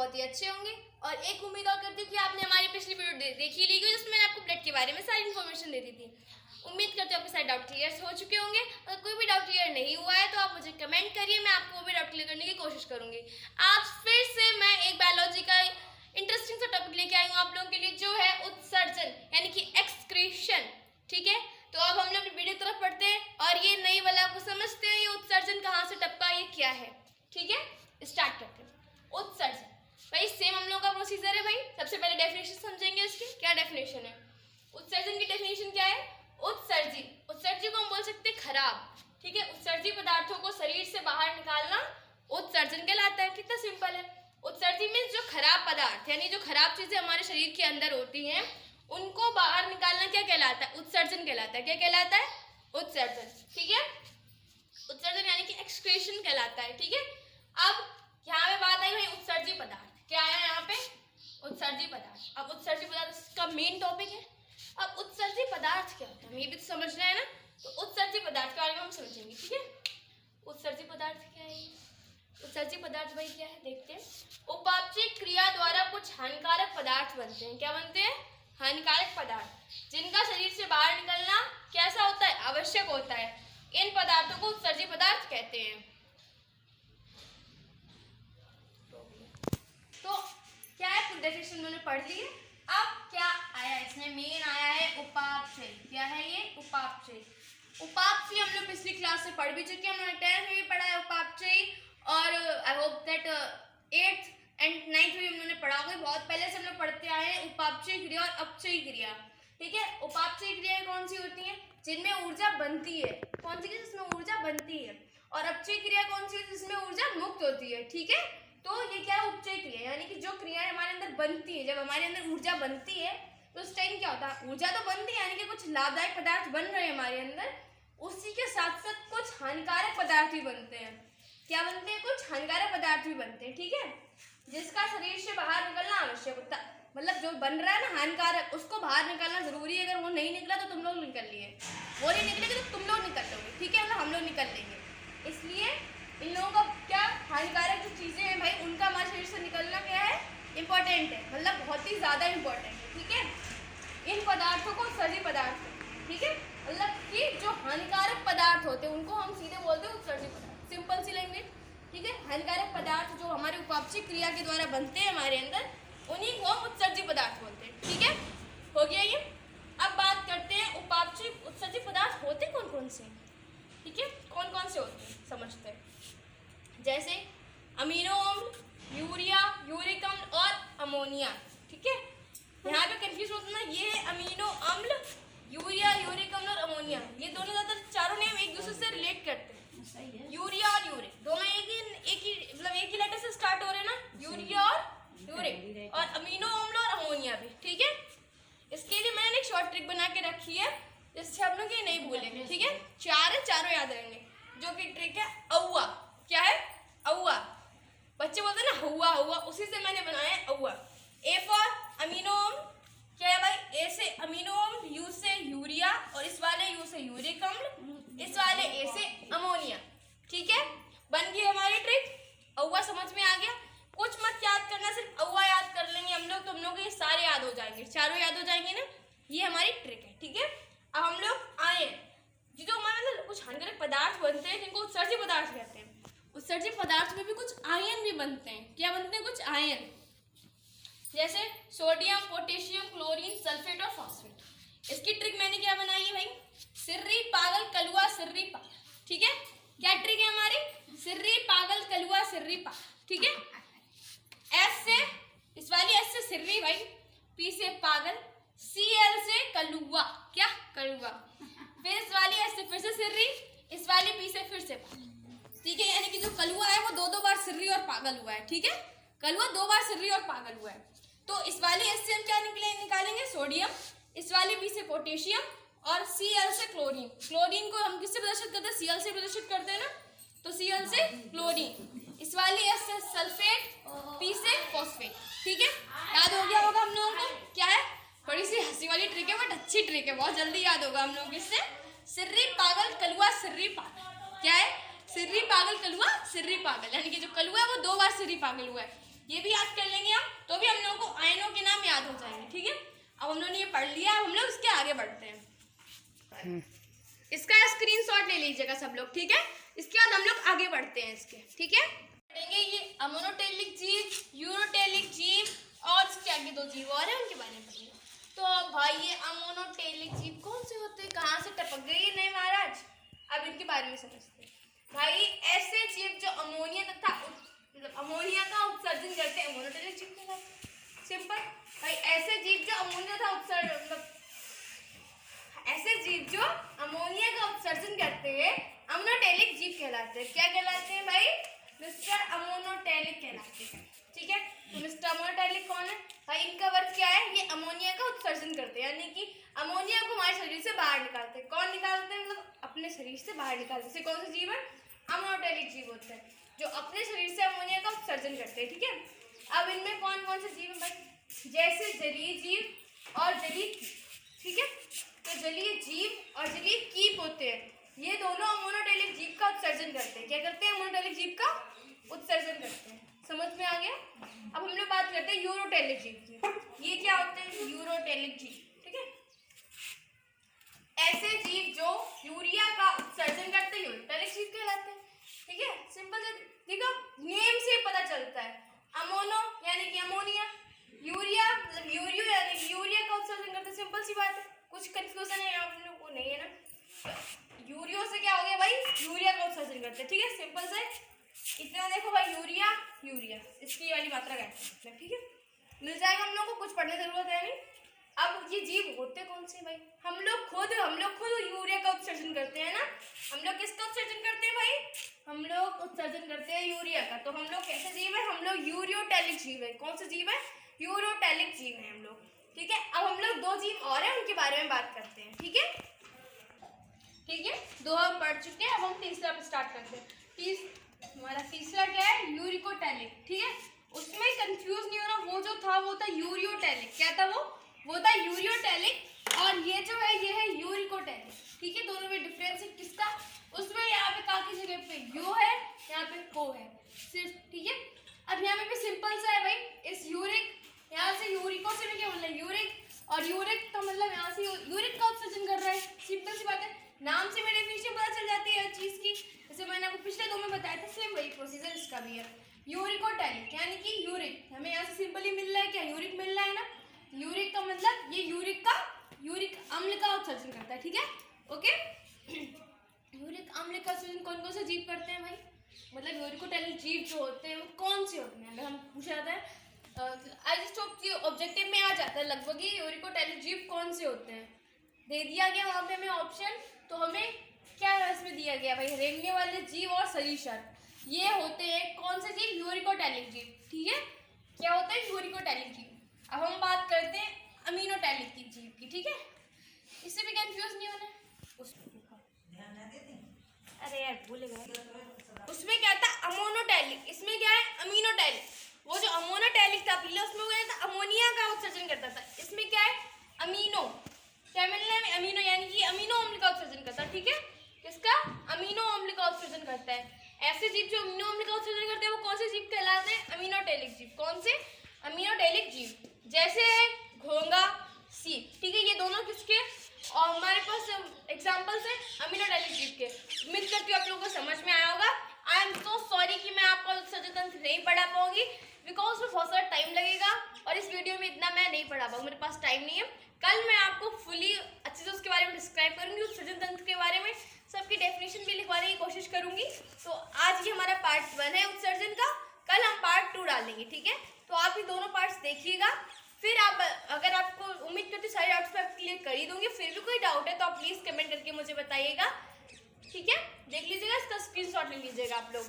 बहुत ही अच्छे होंगे। और एक उम्मीद और करती हूँ कि आपने हमारी पिछली वीडियो देखी ली जिसमें मैंने आपको ब्लड के बारे में सारी इन्फॉर्मेशन दे दी थी। उम्मीद करती हूँ आपके सारे डाउट क्लियर हो चुके होंगे। अगर कोई भी डाउट क्लियर नहीं हुआ है तो आप मुझे कमेंट करिए, मैं आपको वो भी डाउट क्लियर करने की कोशिश करूँगी। आज फिर से मैं एक बायोलॉजी का इंटरेस्टिंग सा टॉपिक लेके आई हूँ आप लोगों के लिए, जो है उत्सर्जन यानी कि एक्सक्रीशन। ठीक है, तो अब हम लोग वीडियो तरफ पढ़ते हैं और ये नई वाला को समझते हैं, ये उत्सर्जन कहाँ से टपका, ये क्या है। ठीक है, स्टार्ट करते हैं। उत्सर्जन भाई सेम हम लोगों का प्रोसीजर है भाई। सबसे पहले डेफिनेशन समझेंगे इसकी, क्या डेफिनेशन है। उत्सर्जन की डेफिनेशन क्या है। उत्सर्जी, उत्सर्जी को हम बोल सकते हैं खराब। ठीक है, उत्सर्जी पदार्थों को शरीर से बाहर निकालना उत्सर्जन कहलाता है। कितना सिंपल है। उत्सर्जी मीन्स जो खराब पदार्थ यानी जो खराब चीजें हमारे शरीर के अंदर होती हैं उनको बाहर निकालना क्या कहलाता है, उत्सर्जन कहलाता है। क्या कहलाता है, उत्सर्जन। ठीक है, उत्सर्जन यानी कि एक्सक्रीशन कहलाता है। ठीक है, अब यहाँ पे बात आई भाई उत्सर्जी पदार्थ। क्या आया यहाँ पे, उत्सर्जी पदार्थ। अब उत्सर्जी पदार्थ इसका मेन टॉपिक है। अब उत्सर्जी पदार्थ क्या होता है, हम ये भी तो समझ रहे हैं ना। तो उत्सर्जी पदार्थ के बारे में हम समझेंगे। ठीक है, उत्सर्जी पदार्थ क्या है। उत्सर्जी पदार्थ भाई क्या है, देखते हैं। उपापचय क्रिया द्वारा कुछ हानिकारक पदार्थ बनते हैं। क्या बनते हैं, हानिकारक पदार्थ, जिनका शरीर से बाहर निकलना कैसा होता है, आवश्यक होता है। इन पदार्थों को उत्सर्जी पदार्थ कहते हैं। तो क्या है, पूरी डेफिनेशन उन्होंने पढ़ ली है। अब क्या आया इसमें, मेन आया है उपापचय। क्या है ये, उपापचय। उपापचय हम लोग पिछली क्लास से पढ़ भी चुके हैं, हमने 10th में भी पढ़ा है उपापचय, और I hope that 8th and 9th में हमने पढ़ा होगा। बहुत पहले से हम लोग पढ़ते आए हैं उपापचय क्रिया और अपचय क्रिया। ठीक है, उपापचय क्रियाएं कौन सी होती हैं, जिनमें ऊर्जा बनती है। कौन सी, जिसमें ऊर्जा बनती है। और अपचय क्रिया कौन सी है, जिसमें ऊर्जा मुक्त होती है। ठीक है, तो ये क्या है, उपचय क्रिया यानी कि जो क्रियाएं हमारे अंदर बनती है, जब हमारे अंदर ऊर्जा बनती है तो उस टाइम क्या होता है, ऊर्जा तो बनती है यानी कि कुछ लाभदायक पदार्थ बन रहे हैं हमारे अंदर, उसी के साथ साथ कुछ हानिकारक पदार्थ भी बनते हैं। क्या बनते हैं, कुछ हानिकारक पदार्थ भी बनते हैं। ठीक है, जिसका शरीर से बाहर निकलना आवश्यक होता है। मतलब जो बन रहा है ना हानिकारक, उसको बाहर निकालना जरूरी है। अगर वो नहीं निकला तो तुम लोग निकल लिए, वो नहीं निकलेगा तो तुम लोग निकल लोगे। ठीक है, मतलब हम लोग निकल लेंगे। इसलिए इन लोगों का क्या, हानिकारक जो चीजें हैं भाई उनका हमारे शरीर से निकलना क्या है, इंपॉर्टेंट है, मतलब बहुत ही ज्यादा इंपॉर्टेंट है। ठीक है, इन पदार्थों को उत्सर्जी पदार्थ। ठीक है, मतलब कि जो हानिकारक पदार्थ होते हैं उनको हम सीधे बोलते हैं उत्सर्जी पदार्थ, सिंपल सी लैंग्वेज। ठीक है, हानिकारक पदार्थ जो हमारे उपापचय क्रिया के द्वारा बनते हैं हमारे अंदर, उन्हीं को हम उत्सर्जी पदार्थ बोलते हैं। ठीक है, हो गया ये। अब बात करते हैं उपापचय उत्सर्जी पदार्थ होते कौन कौन से। ठीक है, कौन कौन से होते हैं समझते हैं। जैसे अमीनो अम्ल, यूरिया, यूरिक अम्ल और अमोनिया। ठीक है, यहाँ पे कंफ्यूज होता है ना, ये है अमीनो अम्ल, यूरिया, यूरिक अम्ल और अमोनिया। ये दोनों ज्यादा चारों नेम एक दूसरे से रिलेट करते हैं। यूरिया और यूरिक दोनों एक ही मतलब एक ही लेटर से स्टार्ट हो रहे हैं ना, यूरिया और यूरिक, और अमीनो अम्ल और अमोनिया भी। ठीक है, इसके लिए मैंने एक शॉर्ट ट्रिक बना के रखी है जिससे आप लोग ये नहीं भूलेंगे। ठीक है, चारों याद रहेंगे, जो कि ट्रिक है औवा। क्या है, औवा। बच्चे बोलते हैं ना हुआ हुआ, उसी से मैंने बनाया है औवा। ए फॉर अमीनो अम्ल, क्या है भाई, ए से अमीनो अम्ल, यू से यूरिया, और इस वाले यू से यूरिक अम्ल, इस वाले ए से अमोनिया। ठीक है, बन गई हमारी ट्रिक। औवा समझ में आ गया। कुछ मत याद करना, सिर्फ औवा याद कर लेंगे हम लोग, तुम लोग ये सारे याद हो जाएंगे, चारों याद हो जाएंगे ना। ये हमारी ट्रिक है। ठीक है, अब हम लोग आए जो हमारे मतलब कुछ हानिकारक पदार्थ बनते हैं जिनको उत्सर्जी पदार्थ कहते हैं। उत्सर्जी पदार्थ में भी कुछ आयन भी बनते हैं। क्या बनते हैं, कुछ आयन, जैसे सोडियम, पोटेशियम, क्लोरीन, सल्फेट और फॉस्फेट। इसकी ट्रिक मैंने क्या बनाई है भाई, सिर्री पागल कलुआ सिर्री पागल। ठीक है, क्या ट्रिक है हमारी, सिर्री पागल कलुआ सिर्री पागल। ठीक है, एस से, इस वाली एस से सिर्री भाई, पी से पागल, सी एल से कलुआ, क्या कलुआ, फिर इस वाली एस से फिर से सिर्री, इस वाली पी से फिर से पागल। ठीक है, यानी कि जो कलुआ है वो दो बार सिर्री और पागल हुआ है। ठीक है, कलुआ 2 बार सिर्री और पागल हुआ है। तो इस वाली एस से हम क्या निकालेंगे, सोडियम, इस वाली बी से पोटेशियम, और Cl से क्लोरीन। क्लोरीन को हम किससे प्रदर्शित करते हैं, Cl से प्रदर्शित करते हैं ना, तो Cl से क्लोरीन, इस वाली S से सल्फेट, P से फॉस्फेट। ठीक है, याद हो गया होगा हम लोगों को। क्या है, थोड़ी सी हंसी वाली ट्रिक है बट अच्छी ट्रिक है, बहुत जल्दी याद होगा हम लोगों को इससे। सिर्री पागल कलुआ सिर्री पागल। क्या है, सिर्री पागल कलुआ सिर्री पागल, यानी कि जो कलुआ है वो 2 बार सिर्री पागल हुआ है। ये भी याद कर लेंगे हम, तो भी हम लोगों को आयनों के नाम याद हो जाएंगे। ठीक है, अब हम लोगों ने ये पढ़ लिया, अब हम लोग इसके आगे बढ़ते हैं। इसका स्क्रीनशॉट ले लीजिएगा सब लोग। ठीक है, इसके बाद हम लोग आगे बढ़ते हैं इसके। ठीक है, पढ़ेंगे ये अमोनोटेलिक जीव, यूरोटेलिक जीव और इसके आगे दो जीव और हैं, उनके बारे में पढ़ेंगे। तो भाई ये अमोनोटेलिक जीव कौन से होते हैं, कहाँ से टपक गई नहीं महाराज, अब इनके बारे में समझते हैं। भाई ऐसे जीव जो अमोनिया तथा मतलब अमोनिया का उत्सर्जन करते हैं अमोनोटेलिक जीव कहलाते हैं। सिंपल भाई, ऐसे जीव जो अमोनिया का उत्सर्जन मतलब ऐसे जीव जो अमोनिया का उत्सर्जन करते हैं अमोनोटेलिक जीव कहलाते हैं। क्या कहलाते हैं भाई, मिस्टर अमोनोटेलिक कहलाते हैं। ठीक है, तो मिस्टर अमोनोटेलिक कौन है भाई, इनका वर्क क्या है, ये अमोनिया का उत्सर्जन करते हैं, यानी कि अमोनिया को हमारे शरीर से बाहर निकालते हैं। कौन निकालते हैं, मतलब अपने शरीर से बाहर निकालते हैं। कौन से जीव है, अमोनोटेलिक जीव होते हैं जो अपने शरीर से अमोनिया का उत्सर्जन करते हैं। ठीक है, अब इनमें कौन कौन से जीव है भाई, जैसे जलीय जीव और जलीय कीट। ठीक है, तो जलीय जीव और जलीय कीट होते हैं, ये दोनों अमोनोटेलिक जीव का उत्सर्जन करते हैं। क्या करते हैं, अमोनोटेलिक जीव का उत्सर्जन करते हैं। समझ में आ गया। अब हम लोग बात करते हैं यूरोटेलिक जीव की। ये क्या होते हैं, यूरोटेलिक जीव। ठीक है, ऐसे जीव जो यूरिया का उत्सर्जन करते हैं यूरोटेलिक जीव कहलाते हैं। ठीक है, सिंपल से देखो, नेम से पता चलता है, अमोनो यानी कि अमोनिया, यूरिया मतलब यूरियो यानी कि यूरिया का उत्सर्जन करते हैं। सिंपल सी बात है, कुछ कंफ्यूजन है आप लोगों को नहीं है ना। यूरियो से क्या हो गया भाई, यूरिया का उत्सर्जन करते हैं। ठीक है, सिंपल से इतना देखो भाई, यूरिया यूरिया इसकी वाली मात्रा कहते हैं। ठीक है, मिल जाएगा हम लोग को, कुछ पढ़ने की जरूरत है नहीं। अब ये जीव होते कौन से भाई, हम लोग खुद यूरिया का उत्सर्जन करते हैं ना। हम लोग किसका उत्सर्जन करते हैं भाई, हम लोग उत्सर्जन करते हैं यूरिया का। तो हम लोग कैसे जीव है, हम लोग यूरोटेलिक जीव है। कौन सा जीव है, यूरोटेलिक जीव है हम लोग। ठीक है, अब हम लोग दो जीव और हैं, उनके बारे में बात करते हैं। ठीक है, ठीक है, दो हम पढ़ चुके हैं, अब हम तीसरा स्टार्ट करते हैं। हमारा तीसरा क्या है, यूरिकोटेलिक। ठीक है, उसमें कंफ्यूज नहीं होना, वो जो था वो था यूरियोटेलिक। क्या था वो था यूरियोटेलिक, और ये जो है ये है यूरिकोटेलिक। ठीक है, दोनों में डिफरेंस है किसका, उसमें यहाँ पे का की जगह पे यू है, यहाँ पे को है सिर्फ। ठीक है, अब यहाँ पे भी सिंपल सा है भाई, इस यूरिक यहाँ से यूरिको से भी क्या बोल रहे हैं, यूरिक, और यूरिक का मतलब यहाँ से यूरिक का उत्सर्जन कर रहा है। सिंपल सी बात है, नाम से मेरे डेफिनेशन पता चल जाती है हर चीज की। जैसे मैंने आपको पिछले दो में बताया था, सेम वही प्रोसीजर इसका भी है। यूरिकोटेलिक यानी कि यूरिक, हमें यहाँ से सिंपली मिल रहा है, क्या यूरिक मिल रहा है ना। यूरिक का मतलब ये यूरिक अम्ल का उत्सर्जन करता है। ठीक है, ओके। यूरिक अम्ल का उत्सर्जन कौन कौन से जीव करते हैं भाई, मतलब यूरिकोटेलिक जीव जो होते हैं वो कौन से होते हैं, अगर हम पूछा जाता है ऑब्जेक्टिव में आ जाता है लगभग ही, यूरिकोटेलिक जीव कौन से होते हैं दे दिया गया वहाँ पे हमें ऑप्शन। तो हमें क्या इसमें दिया गया भाई, रेंगने वाले जीव और सरीसृप, ये होते हैं कौन से जीव, यूरिकोटेलिक जीव। ठीक है, क्या होते हैं यूरिकोटेलिक जीव। अब हम बात करते हैं अमीनोटेलिक जीव की। ठीक है, इससे भी कंफ्यूज नहीं होना। अरे यार भूल गए, उसमें क्या था अमोनोटेलिक, इसमें क्या है अमीनोटेलिक। वो जो अमोनोटेलिक था पहले, उसमें क्या था, अमोनिया का उत्सर्जन करता था। इसमें क्या है, अमीनो, क्या मिलना है, अमीनो यानी कि अमीनो अम्ल का उत्सर्जन करता है। ठीक है, किसका, अमीनो अम्ल का उत्सर्जन करता है। ऐसे जीव जो अमीनो अम्ल का उत्सर्जन करते हैं वो कौन से जीव कहलाते हैं, अमीनोटेलिक जीव। कौन से, अमीनोटेलिक जीव, जैसे घोंगा, सीप। ठीक है, ये दोनों किसके, और हमारे पास एग्जांपल्स हैं अमीनोटेलिक जीव के। उम्मीद करती हूँ आप लोगों को समझ में आया होगा। आई एम सो सॉरी कि मैं आपको उत्सर्जन तंत्र नहीं पढ़ा पाऊंगी, बिकॉज में बहुत सारा टाइम लगेगा और इस वीडियो में इतना मैं नहीं पढ़ा पाऊंगी, मेरे पास टाइम नहीं है। कल मैं आपको फुली अच्छे से उसके बारे में डिस्क्राइब करूंगी, उत्सर्जन तंत्र के बारे में सबकी डेफिनेशन भी लिखवाने की कोशिश करूंगी। तो आज ये हमारा पार्ट 1 है उत्सर्जन का, कल हम पार्ट 2 डालेंगे। ठीक है, तो आप ये दोनों पार्ट्स देखिएगा, फिर आप अगर आपको उम्मीद करती सारे डाउट्स मैं क्लियर कर ही दूंगी, फिर भी कोई डाउट है तो आप प्लीज़ कमेंट करके मुझे बताइएगा। ठीक है, देख लीजिएगा, इसका स्क्रीनशॉट ले लीजिएगा आप लोग।